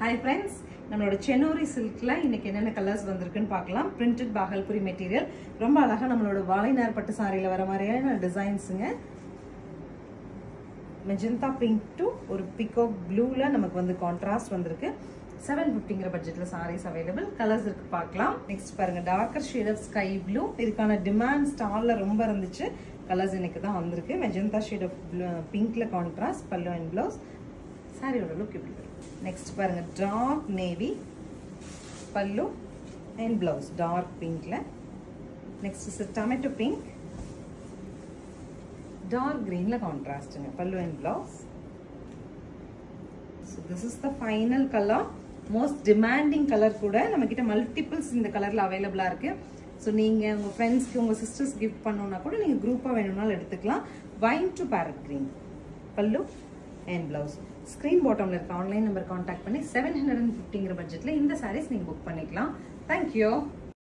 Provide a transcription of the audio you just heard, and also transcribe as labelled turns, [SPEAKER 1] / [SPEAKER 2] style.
[SPEAKER 1] Hi friends, நம்மளோட செனோரி சில்க்ல இன்னைக்கு என்னென்ன கலர்ஸ் வந்திருக்குன்னு பார்க்கலாம். printed பாகல்புரி மெட்டீரியல் ரொம்ப அழகா நம்மளோட வாழைநார் பட்டு சாரியில வர மாதிரியான டிசைன்ஸ்ங்க. மெஜந்தா பிங்க் டு ஒரு பிகாக் ப்ளூல நமக்கு வந்து கான்ட்ராஸ்ட் வந்திருக்கு. 750ங்கற பட்ஜெட்ல சாரீஸ் அவைலபிள். கலர்ஸ் இருக்கு பார்க்கலாம். நெக்ஸ்ட் பாருங்க darker shade of sky blue. இதுக்கான டிமாண்ட் ஸ்டால்ல ரொம்ப இருந்துச்சு. கலர்ஸ் இன்னைக்கு தான் வந்திருக்கு. மெஜந்தா ஷேட் ஆஃப் பிங்க்ல கான்ட்ராஸ்ட் பல்லு அண்ட் ப்ளவுஸ். சாரியோட லுக் இப்படி இருக்கு. நெக்ஸ்ட் பாருங்க dark navy pallu and blouse dark பிங்க்ல. Next is tomato pink dark கிரீன்ல கான்ட்ராஸ்ட்ங்க pallu and blouse. So this is the final color. Most demanding color கூட நம்ம கிட்ட மல்டிபிள்ஸ் இந்த கலர்ல அவைலபிளா இருக்கு. ஸோ நீங்க உங்க ஃப்ரெண்ட்ஸ்க்கு உங்க சிஸ்டர்ஸ் கிஃப்ட் பண்ணணும்னா கூட நீங்க குரூப்பா வேணும்னாலும் எடுத்துக்கலாம். வைன் டு பேரட் கிரீன் பல்லு அண்ட் பிளவுஸ். ஸ்கிரீன் பாட்டம்ல இருக்க ஆன்லைன் நம்பர் கான்டாக்ட் பண்ணி 750ங்கற பட்ஜெட்ல இந்த சாரீஸ் நீங்க புக் பண்ணிக்கலாம். தேங்க்யூ.